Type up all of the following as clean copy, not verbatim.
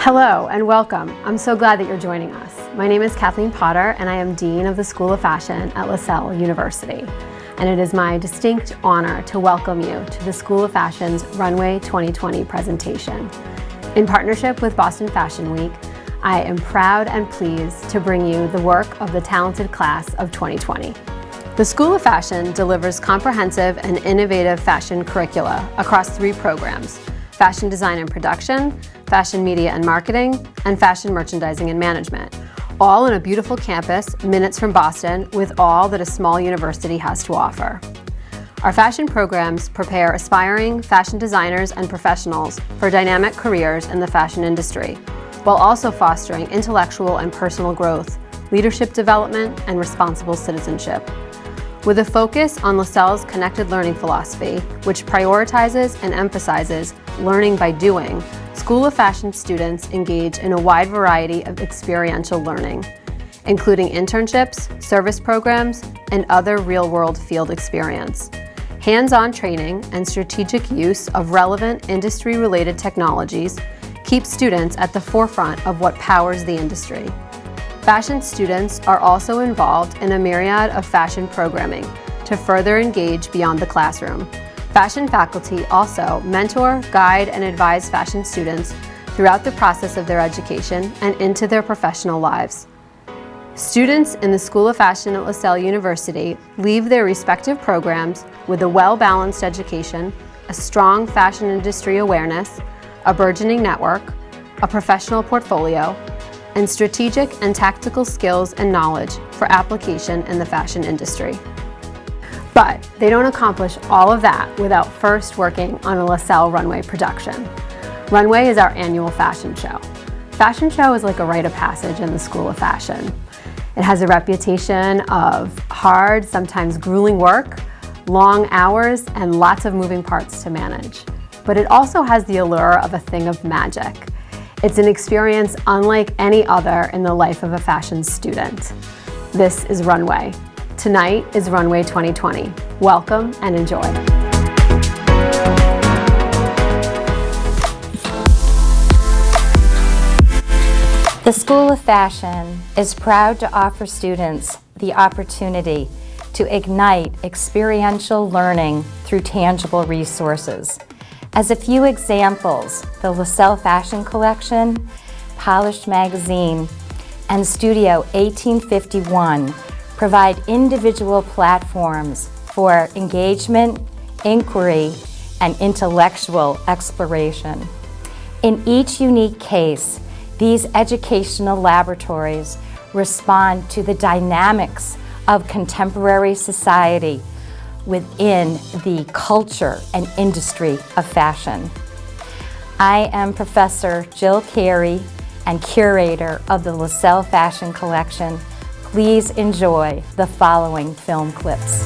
Hello and welcome. I'm so glad that you're joining us. My name is Kathleen Potter and I am Dean of the School of Fashion at Lasell University. And it is my distinct honor to welcome you to the School of Fashion's Runway 2020 presentation. In partnership with Boston Fashion Week, I am proud and pleased to bring you the work of the talented class of 2020. The School of Fashion delivers comprehensive and innovative fashion curricula across 3 programs: Fashion Design and Production, Fashion Media and Marketing, and Fashion Merchandising and Management, all in a beautiful campus minutes from Boston with all that a small university has to offer. Our fashion programs prepare aspiring fashion designers and professionals for dynamic careers in the fashion industry, while also fostering intellectual and personal growth, leadership development, and responsible citizenship. With a focus on Lasell's connected learning philosophy, which prioritizes and emphasizes learning by doing, School of Fashion students engage in a wide variety of experiential learning, including internships, service programs, and other real-world field experience. Hands-on training and strategic use of relevant industry-related technologies keep students at the forefront of what powers the industry. Fashion students are also involved in a myriad of fashion programming to further engage beyond the classroom. Fashion faculty also mentor, guide, and advise fashion students throughout the process of their education and into their professional lives. Students in the School of Fashion at Lasell University leave their respective programs with a well-balanced education, a strong fashion industry awareness, a burgeoning network, a professional portfolio, and strategic and tactical skills and knowledge for application in the fashion industry. But they don't accomplish all of that without first working on a Lasell Runway production. Runway is our annual fashion show. Fashion show is like a rite of passage in the School of Fashion. It has a reputation of hard, sometimes grueling work, long hours, and lots of moving parts to manage. But it also has the allure of a thing of magic. It's an experience unlike any other in the life of a fashion student. This is Runway. Tonight is Runway 2020. Welcome and enjoy. The School of Fashion is proud to offer students the opportunity to ignite experiential learning through tangible resources. As a few examples, the Lasell Fashion Collection, Polished Magazine, and Studio 1851 provide individual platforms for engagement, inquiry, and intellectual exploration. In each unique case, these educational laboratories respond to the dynamics of contemporary society within the culture and industry of fashion. I am Professor Jill Carey and curator of the Lasell Fashion Collection. Please enjoy the following film clips.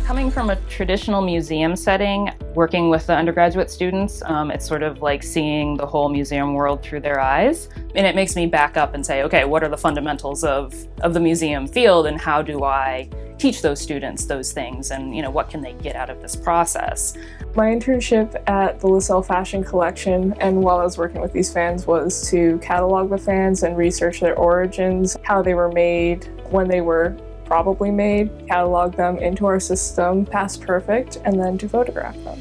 Coming from a traditional museum setting, working with the undergraduate students, it's sort of like seeing the whole museum world through their eyes. And it makes me back up and say, okay, what are the fundamentals of the museum field and how do I teach those students those things and what can they get out of this process? My internship at the Lasell Fashion Collection and while I was working with these fans was to catalog the fans and research their origins, how they were made, when they were probably made, catalog them into our system, past perfect, and then to photograph them.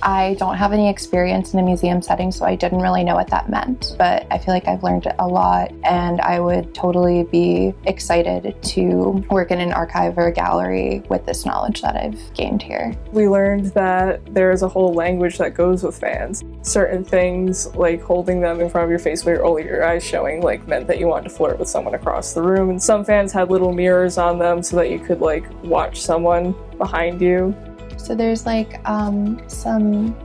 I don't have any experience in a museum setting, so I didn't really know what that meant, but I feel like I've learned a lot, and I would totally be excited to work in an archive or a gallery with this knowledge that I've gained here. We learned that there is a whole language that goes with fans. Certain things, like holding them in front of your face with only your eyes showing, meant that you wanted to flirt with someone across the room, and some fans had little mirrors on them so that you could watch someone behind you. So there's some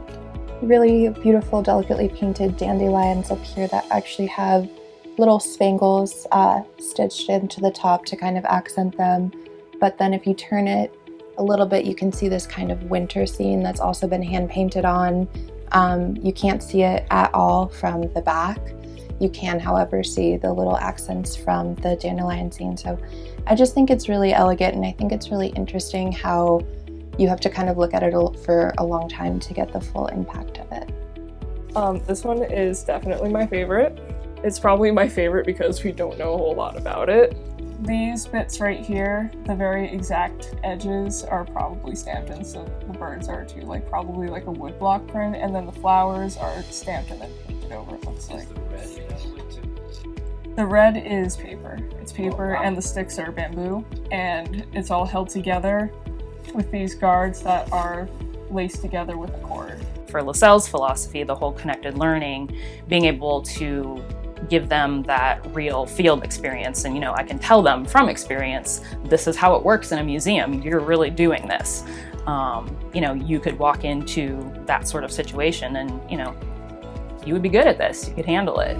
really beautiful, delicately painted dandelions up here that actually have little spangles stitched into the top to kind of accent them. But then if you turn it a little bit, you can see this kind of winter scene that's also been hand painted on. You can't see it at all from the back. You can, however, see the little accents from the dandelion scene. So I just think it's really elegant, and I think it's really interesting how you have to kind of look at it for a long time to get the full impact of it. This one is definitely my favorite. It's probably my favorite because we don't know a whole lot about it. These bits right here, the very exact edges are probably stamped in, so the birds are too, like probably like a woodblock print, and then the flowers are stamped and then painted over, it looks like. The red is paper. It's paper and the sticks are bamboo, and it's all held together with these guards that are laced together with a cord. For Lasell's philosophy, the whole connected learning, being able to give them that real field experience, and I can tell them from experience, this is how it works in a museum. You're really doing this. You could walk into that sort of situation and you would be good at this. You could handle it.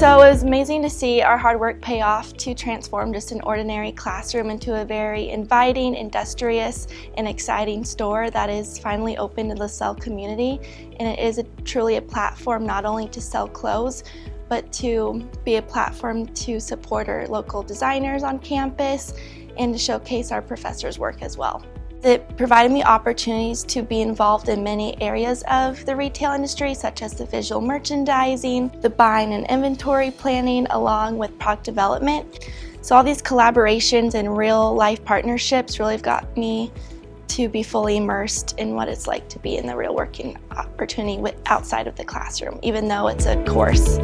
So it was amazing to see our hard work pay off to transform just an ordinary classroom into a very inviting, industrious, and exciting store that is finally open to the Lasell community. And it is truly a platform not only to sell clothes, but to be a platform to support our local designers on campus and to showcase our professors' work as well. It provided me opportunities to be involved in many areas of the retail industry, such as the visual merchandising, the buying and inventory planning, along with product development. So all these collaborations and real life partnerships really have got me to be fully immersed in what it's like to be in the real working opportunity outside of the classroom, even though it's a course.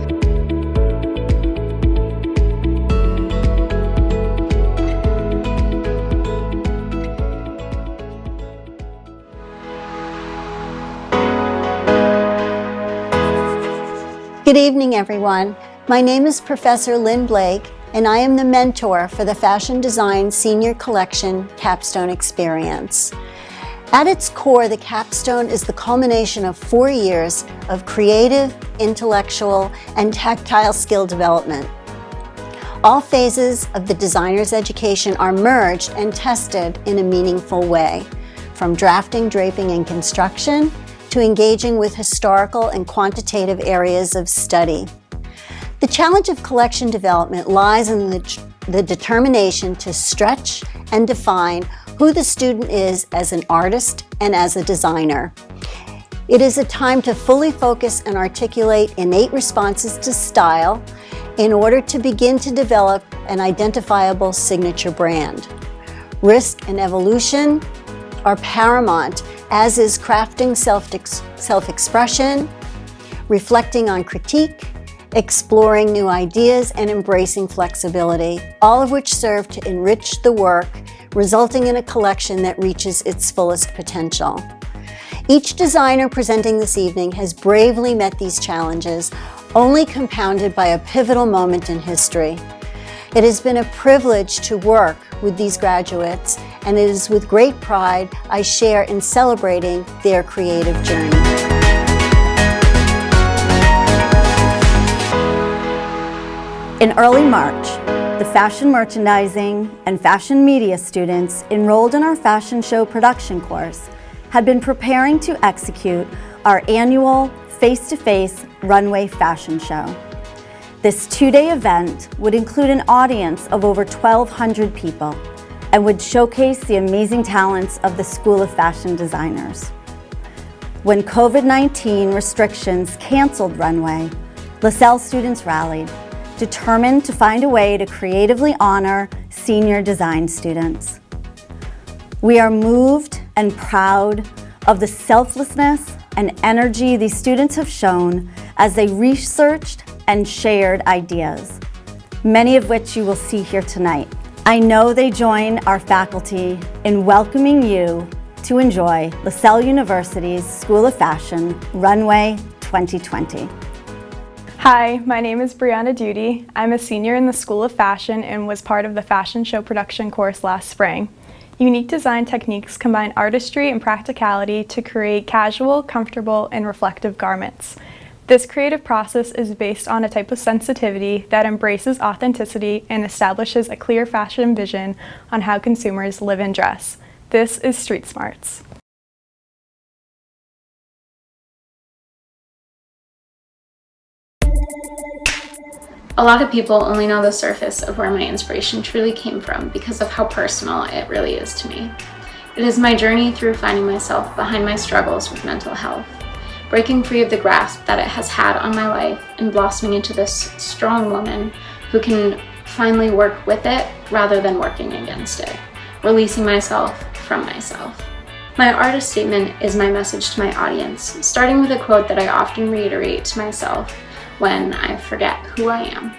Good evening, everyone. My name is Professor Lynn Blake, and I am the mentor for the Fashion Design Senior Collection Capstone Experience. At its core, the capstone is the culmination of 4 years of creative, intellectual, and tactile skill development. All phases of the designer's education are merged and tested in a meaningful way, from drafting, draping, and construction to engaging with historical and quantitative areas of study. The challenge of collection development lies in the determination to stretch and define who the student is as an artist and as a designer. It is a time to fully focus and articulate innate responses to style in order to begin to develop an identifiable signature brand. Risk and evolution are paramount, as is crafting self-expression, reflecting on critique, exploring new ideas, and embracing flexibility, all of which serve to enrich the work, resulting in a collection that reaches its fullest potential. Each designer presenting this evening has bravely met these challenges, only compounded by a pivotal moment in history. It has been a privilege to work with these graduates, and it is with great pride I share in celebrating their creative journey. In early March, the fashion merchandising and fashion media students enrolled in our fashion show production course had been preparing to execute our annual face-to-face runway fashion show. This 2-day event would include an audience of over 1,200 people and would showcase the amazing talents of the School of Fashion designers. When COVID-19 restrictions canceled Runway, Lasell students rallied, determined to find a way to creatively honor senior design students. We are moved and proud of the selflessness and energy these students have shown as they researched and shared ideas, many of which you will see here tonight. I know they join our faculty in welcoming you to enjoy Lasell University's School of Fashion Runway 2020. Hi, my name is Brianna Duty. I'm a senior in the School of Fashion and was part of the fashion show production course last spring. Unique design techniques combine artistry and practicality to create casual, comfortable, and reflective garments. This creative process is based on a type of sensitivity that embraces authenticity and establishes a clear fashion vision on how consumers live and dress. This is Street Smarts. A lot of people only know the surface of where my inspiration truly came from because of how personal it really is to me. It is my journey through finding myself behind my struggles with mental health, breaking free of the grasp that it has had on my life and blossoming into this strong woman who can finally work with it rather than working against it, releasing myself from myself. My artist statement is my message to my audience, starting with a quote that I often reiterate to myself when I forget who I am.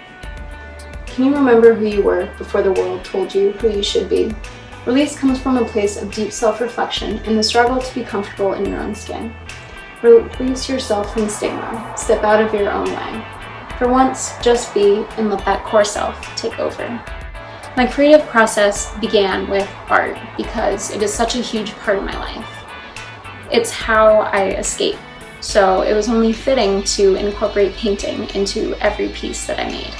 Can you remember who you were before the world told you who you should be? Release comes from a place of deep self-reflection and the struggle to be comfortable in your own skin. Release yourself from stigma. Step out of your own way. For once, just be and let that core self take over. My creative process began with art because it is such a huge part of my life. It's how I escape. So it was only fitting to incorporate painting into every piece that I made.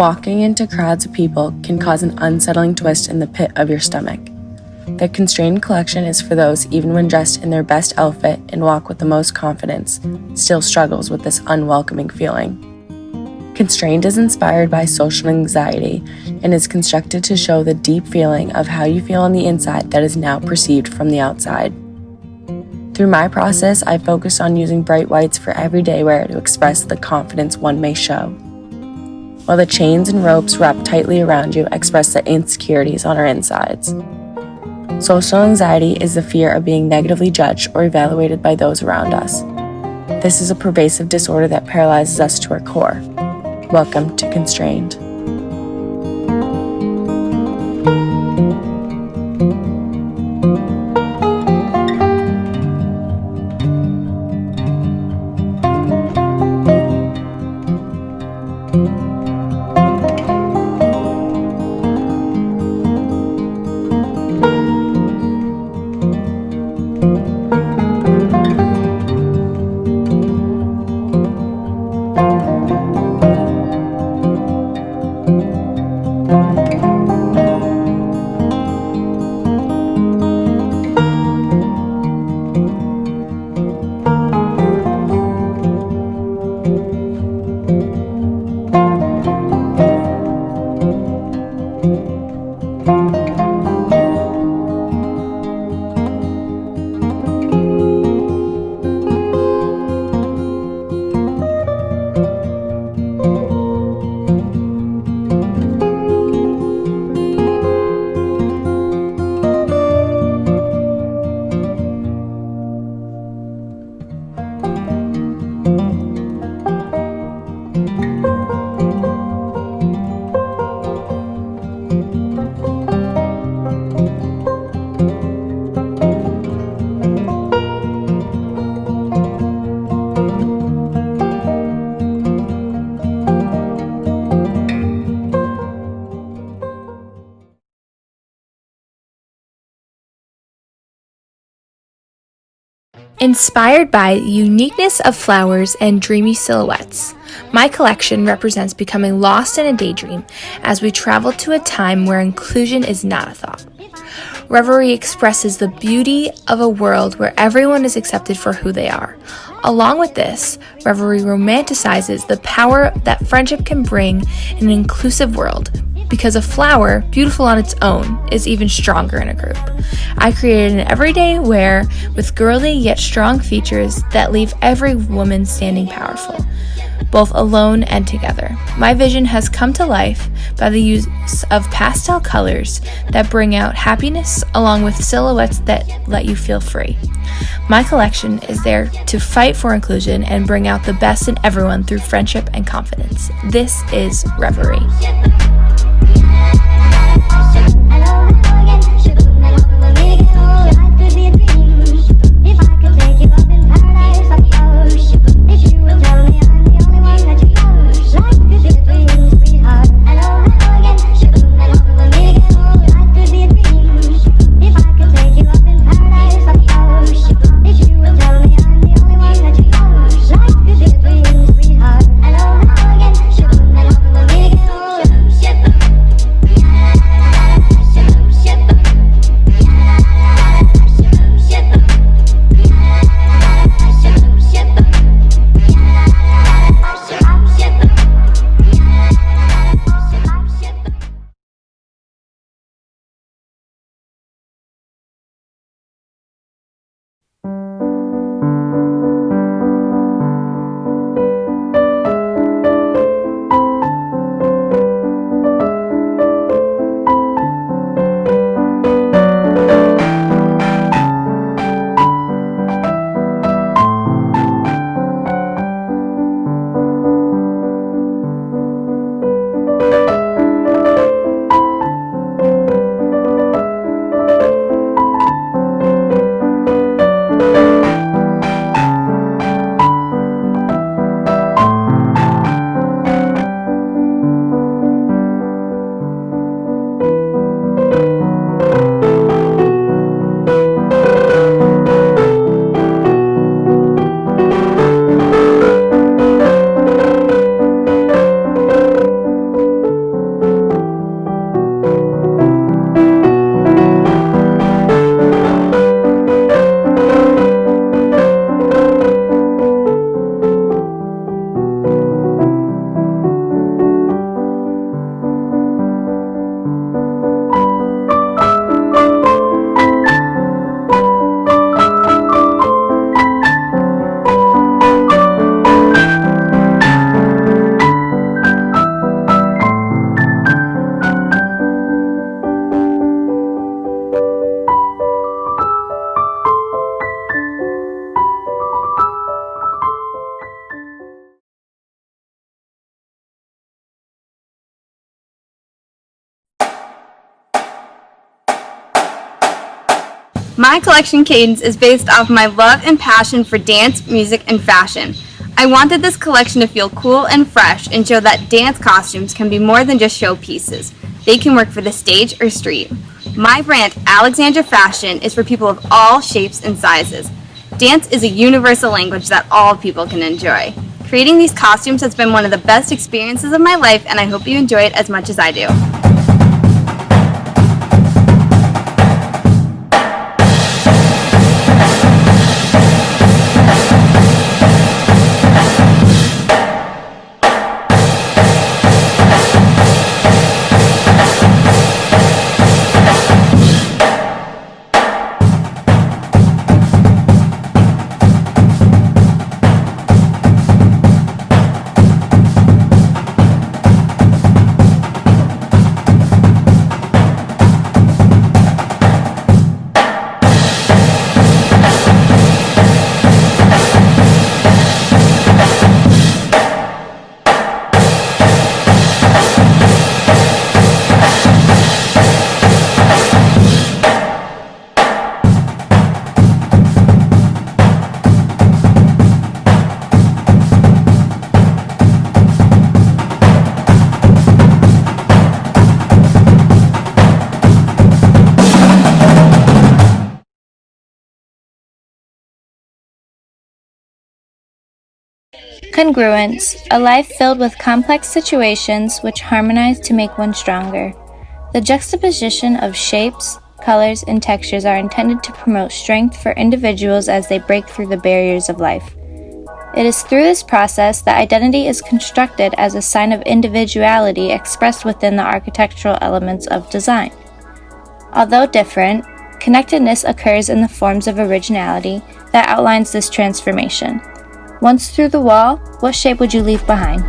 walking into crowds of people can cause an unsettling twist in the pit of your stomach. The Constrained collection is for those, even when dressed in their best outfit and walk with the most confidence, still struggles with this unwelcoming feeling. Constrained is inspired by social anxiety and is constructed to show the deep feeling of how you feel on the inside that is now perceived from the outside. Through my process, I focus on using bright whites for everyday wear to express the confidence one may show, while the chains and ropes wrapped tightly around you express the insecurities on our insides. Social anxiety is the fear of being negatively judged or evaluated by those around us. This is a pervasive disorder that paralyzes us to our core. Welcome to Constrained. Inspired by the uniqueness of flowers and dreamy silhouettes, my collection represents becoming lost in a daydream as we travel to a time where inclusion is not a thought. Reverie expresses the beauty of a world where everyone is accepted for who they are. Along with this, Reverie romanticizes the power that friendship can bring in an inclusive world, because a flower, beautiful on its own, is even stronger in a group. I created an everyday wear with girly yet strong features that leave every woman standing powerful, both alone and together. My vision has come to life by the use of pastel colors that bring out happiness along with silhouettes that let you feel free. My collection is there to fight for inclusion and bring out the best in everyone through friendship and confidence. This is Reverie. My collection cadence is based off my love and passion for dance, music, and fashion. I wanted this collection to feel cool and fresh and show that dance costumes can be more than just showpieces. They can work for the stage or street. My brand, Alexandra Fashion, is for people of all shapes and sizes. Dance is a universal language that all people can enjoy. Creating these costumes has been one of the best experiences of my life, and I hope you enjoy it as much as I do. Congruence, a life filled with complex situations which harmonize to make one stronger. The juxtaposition of shapes, colors, and textures are intended to promote strength for individuals as they break through the barriers of life. It is through this process that identity is constructed as a sign of individuality expressed within the architectural elements of design. Although different, connectedness occurs in the forms of originality that outlines this transformation. Once through the wall, what shape would you leave behind?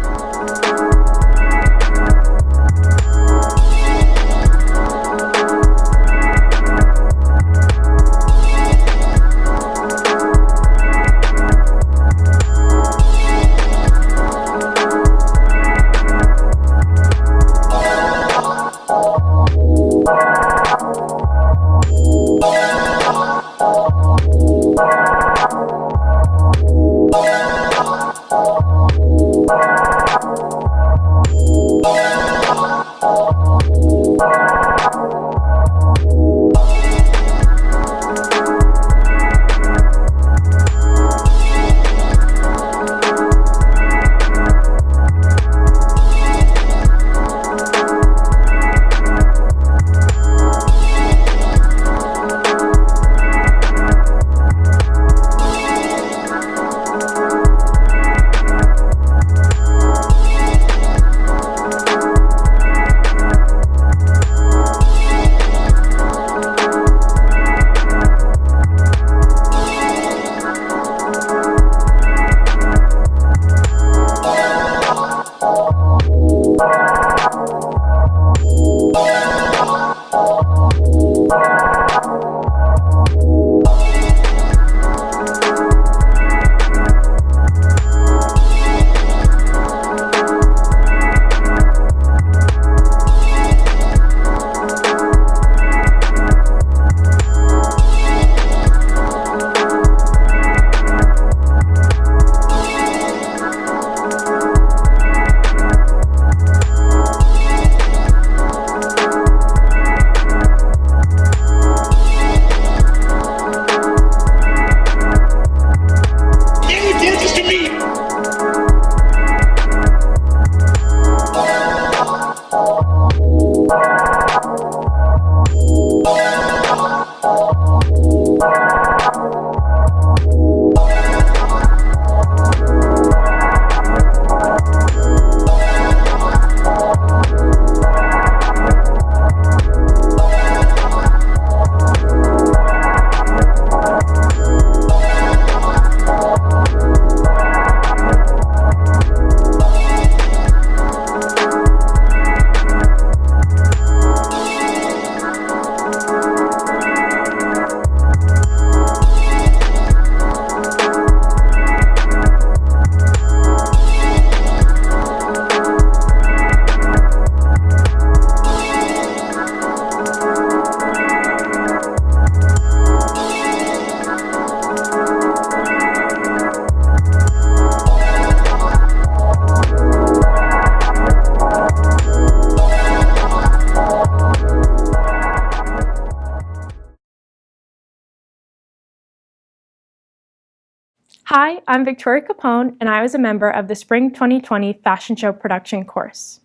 Hi, I'm Victoria Capone, and I was a member of the Spring 2020 Fashion Show Production course.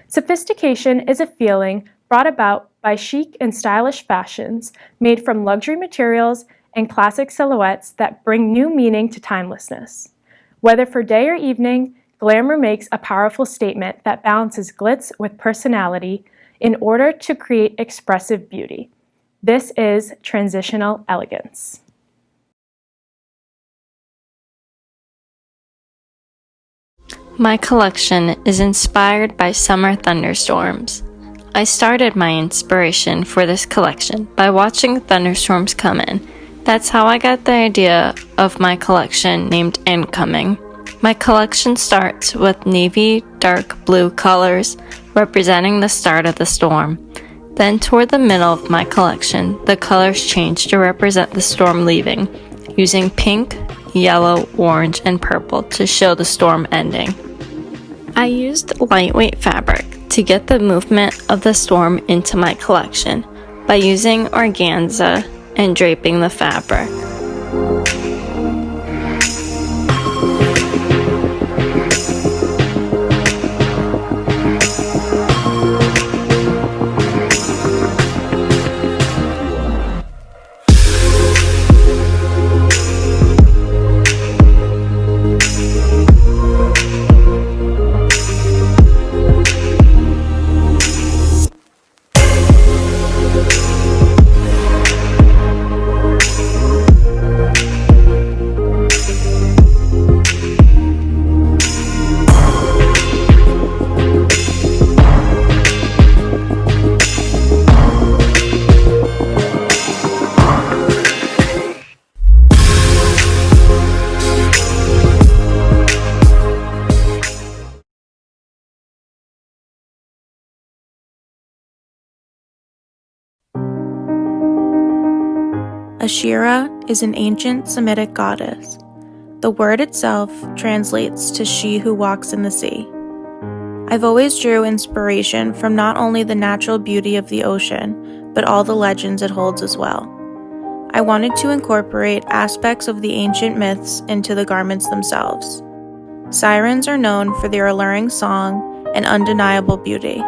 Sophistication is a feeling brought about by chic and stylish fashions made from luxury materials and classic silhouettes that bring new meaning to timelessness. Whether for day or evening, glamour makes a powerful statement that balances glitz with personality in order to create expressive beauty. This is transitional elegance. My collection is inspired by summer thunderstorms. I started my inspiration for this collection by watching thunderstorms come in. That's how I got the idea of my collection named Incoming. My collection starts with navy dark blue colors representing the start of the storm. Then toward the middle of my collection, the colors change to represent the storm leaving, using pink, yellow, orange, and purple to show the storm ending. I used lightweight fabric to get the movement of the storm into my collection by using organza and draping the fabric. Ashira is an ancient Semitic goddess. The word itself translates to she who walks in the sea. I've always drew inspiration from not only the natural beauty of the ocean, but all the legends it holds as well. I wanted to incorporate aspects of the ancient myths into the garments themselves. Sirens are known for their alluring song and undeniable beauty.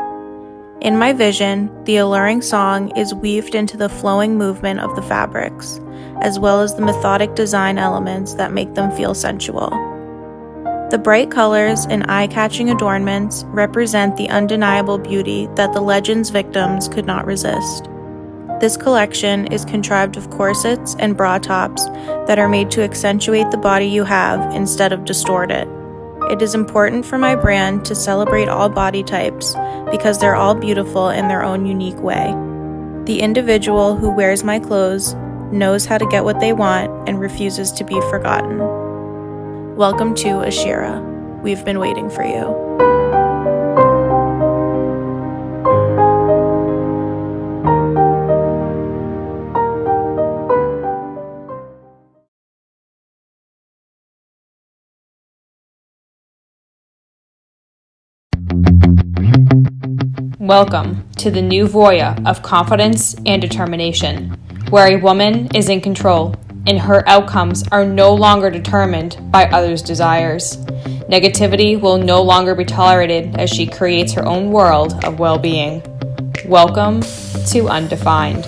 In my vision, the alluring song is weaved into the flowing movement of the fabrics, as well as the methodic design elements that make them feel sensual. The bright colors and eye-catching adornments represent the undeniable beauty that the legend's victims could not resist. This collection is contrived of corsets and bra tops that are made to accentuate the body you have instead of distort it. It is important for my brand to celebrate all body types because they're all beautiful in their own unique way. The individual who wears my clothes knows how to get what they want and refuses to be forgotten. Welcome to Ashira. We've been waiting for you. Welcome to the new voya of confidence and determination, where a woman is in control and her outcomes are no longer determined by others' desires. Negativity will no longer be tolerated as she creates her own world of well-being. Welcome to Undefined.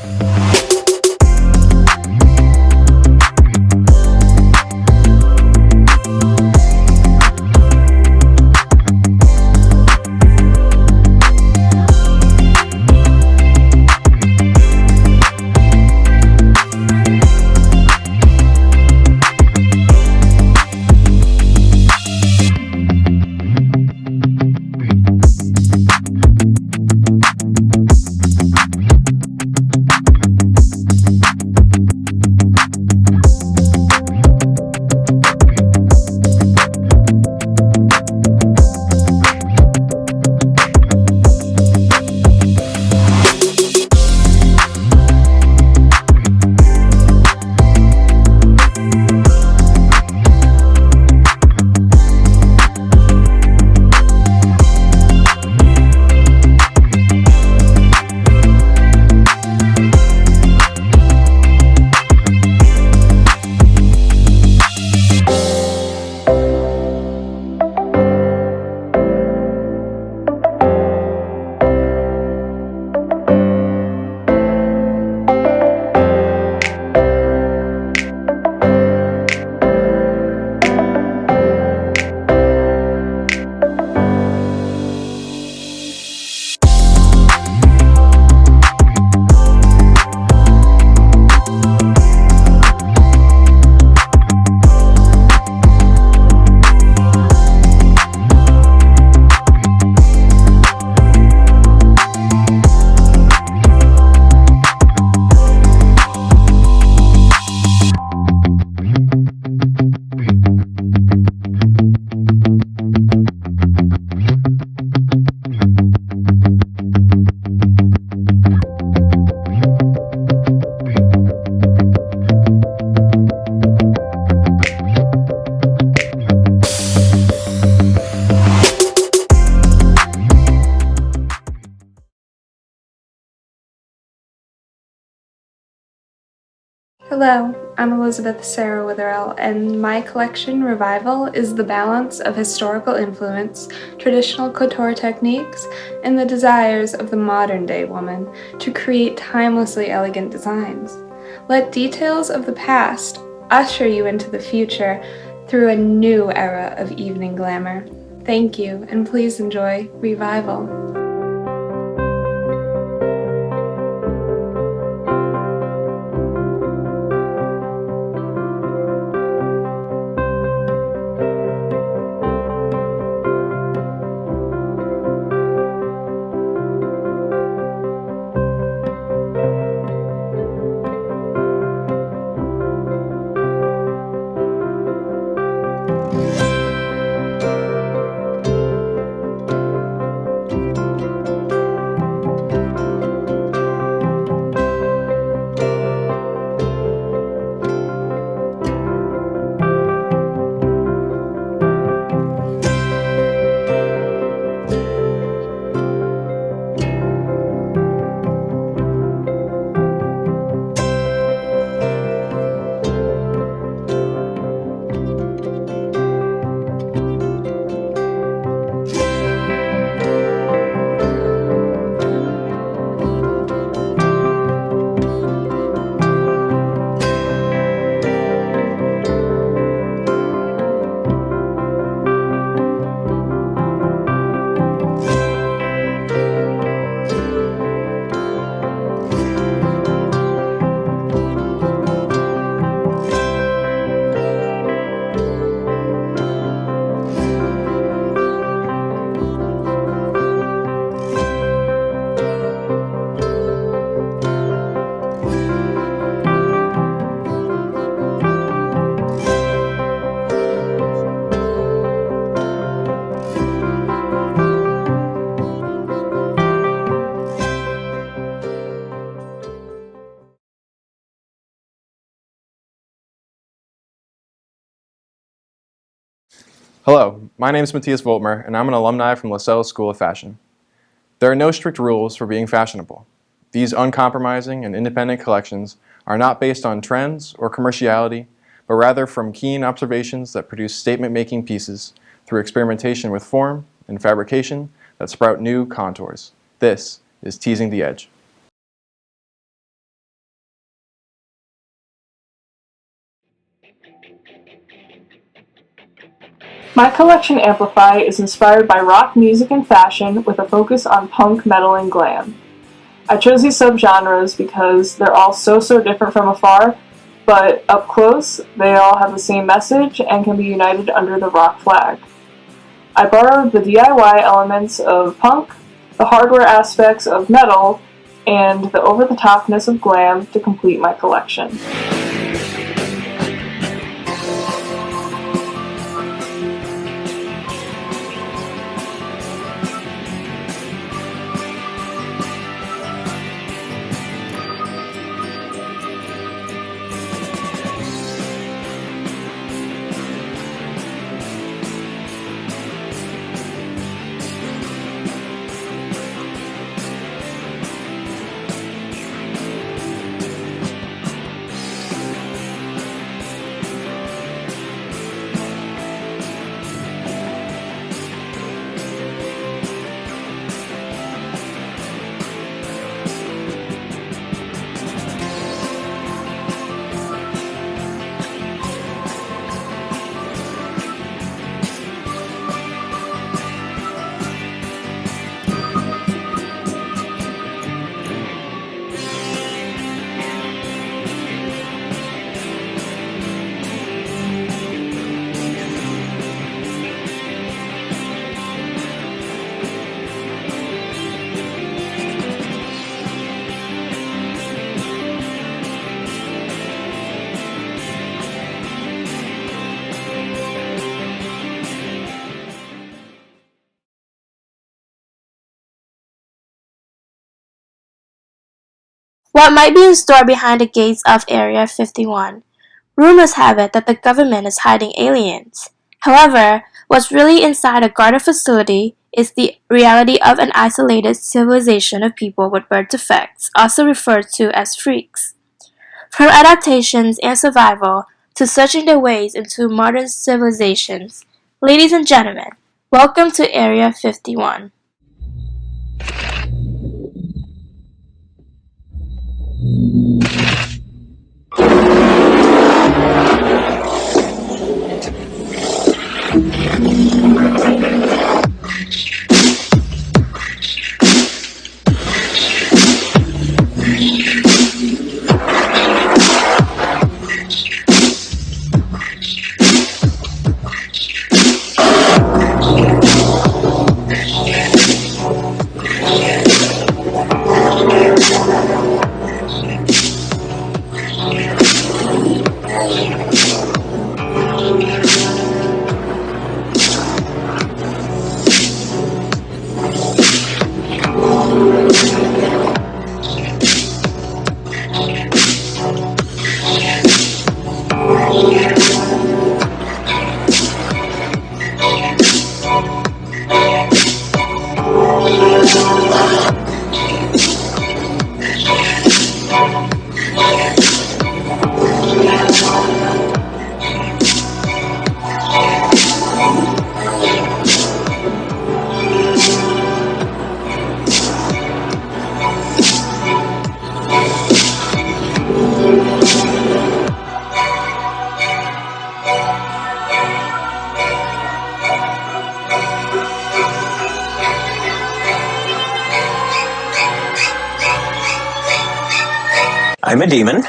Hello, I'm Elizabeth Sarah Witherell, and my collection, Revival, is the balance of historical influence, traditional couture techniques, and the desires of the modern-day woman to create timelessly elegant designs. Let details of the past usher you into the future through a new era of evening glamour. Thank you, and please enjoy Revival. Hello, my name is Matthias Voltmer, and I'm an alumni from Lasell School of Fashion. There are no strict rules for being fashionable. These uncompromising and independent collections are not based on trends or commerciality, but rather from keen observations that produce statement-making pieces through experimentation with form and fabrication that sprout new contours. This is Teasing the Edge. My collection Amplify is inspired by rock music and fashion with a focus on punk, metal, and glam. I chose these subgenres because they're all so different from afar, but up close, they all have the same message and can be united under the rock flag. I borrowed the DIY elements of punk, the hardware aspects of metal, and the over-the-topness of glam to complete my collection. What might be in store behind the gates of Area 51? Rumors have it that the government is hiding aliens. However, what's really inside a guarded facility is the reality of an isolated civilization of people with birth defects, also referred to as freaks. From adaptations and survival to searching their ways into modern civilizations. Ladies and gentlemen, welcome to Area 51. I'm a demon.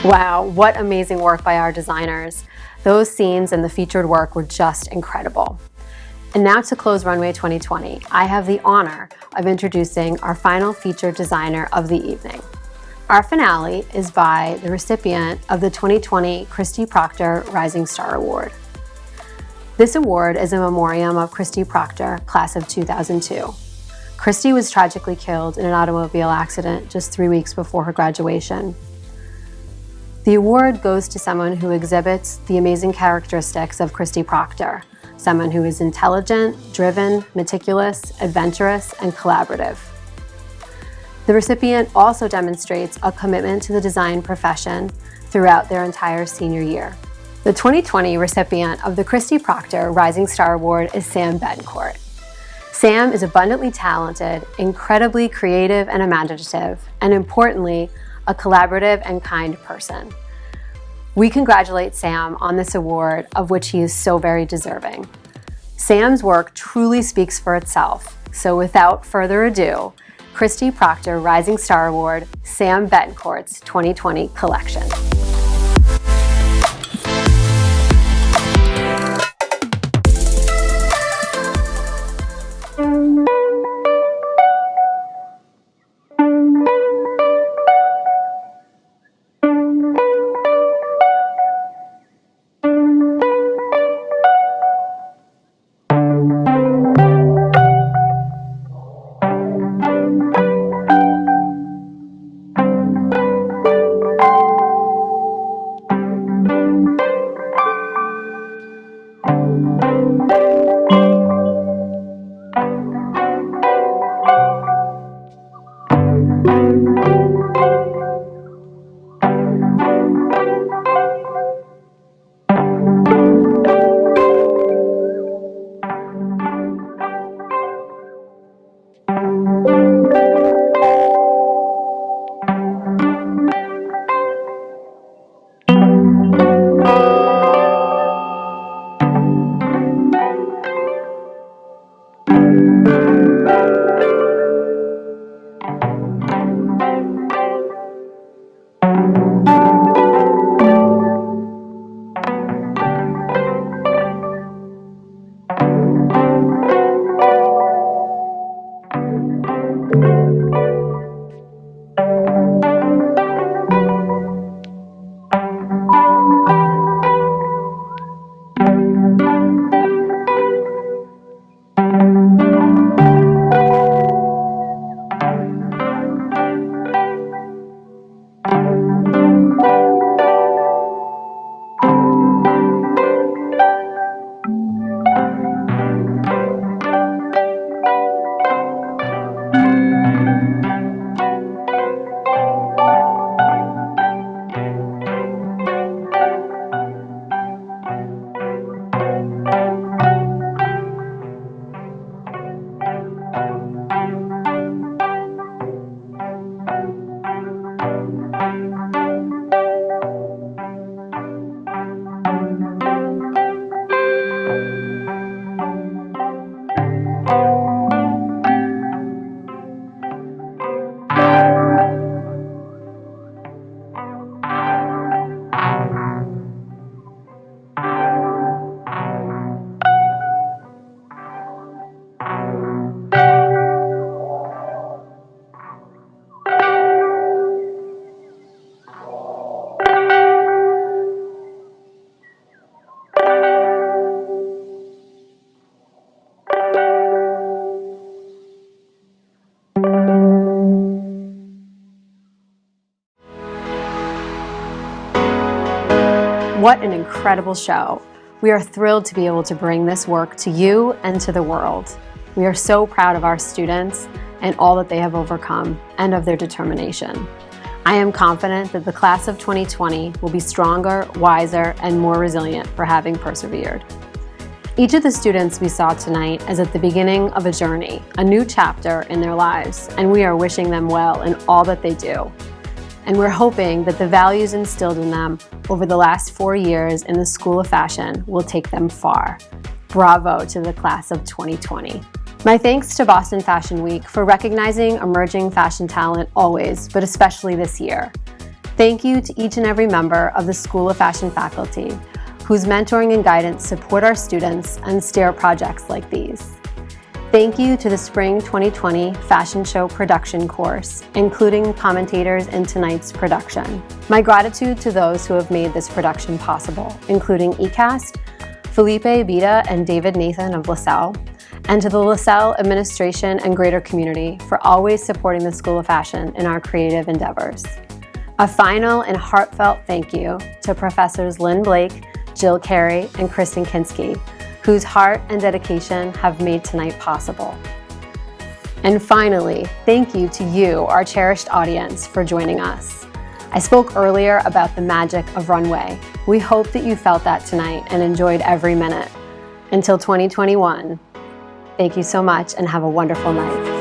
Wow, what amazing work by our designers. Those scenes and the featured work were just incredible. And now to close Runway 2020, I have the honor of introducing our final featured designer of the evening. Our finale is by the recipient of the 2020 Christy Proctor Rising Star Award. This award is a memoriam of Christy Proctor, class of 2002. Christy was tragically killed in an automobile accident just 3 weeks before her graduation. The award goes to someone who exhibits the amazing characteristics of Christy Proctor, someone who is intelligent, driven, meticulous, adventurous, and collaborative. The recipient also demonstrates a commitment to the design profession throughout their entire senior year. The 2020 recipient of the Christy Proctor Rising Star Award is Sam Betancourt. Sam is abundantly talented, incredibly creative and imaginative, and importantly, a collaborative and kind person. We congratulate Sam on this award, of which he is so very deserving. Sam's work truly speaks for itself, so without further ado, Christy Proctor Rising Star Award, Sam Betancourt's 2020 collection. What an incredible show. We are thrilled to be able to bring this work to you and to the world. We are so proud of our students and all that they have overcome and of their determination. I am confident that the class of 2020 will be stronger, wiser, and more resilient for having persevered. Each of the students we saw tonight is at the beginning of a journey, a new chapter in their lives, and we are wishing them well in all that they do. And we're hoping that the values instilled in them over the last 4 years in the School of Fashion will take them far. Bravo to the class of 2020. My thanks to Boston Fashion Week for recognizing emerging fashion talent always, but especially this year. Thank you to each and every member of the School of Fashion faculty, whose mentoring and guidance support our students and steer projects like these. Thank you to the Spring 2020 Fashion Show production course, including commentators in tonight's production. My gratitude to those who have made this production possible, including ECAST, Felipe Abita and David Nathan of Lasell, and to the Lasell administration and greater community for always supporting the School of Fashion in our creative endeavors. A final and heartfelt thank you to Professors Lynn Blake, Jill Carey, and Kristen Kinski, whose heart and dedication have made tonight possible. And finally, thank you to you, our cherished audience, for joining us. I spoke earlier about the magic of Runway. We hope that you felt that tonight and enjoyed every minute. Until 2021, thank you so much and have a wonderful night.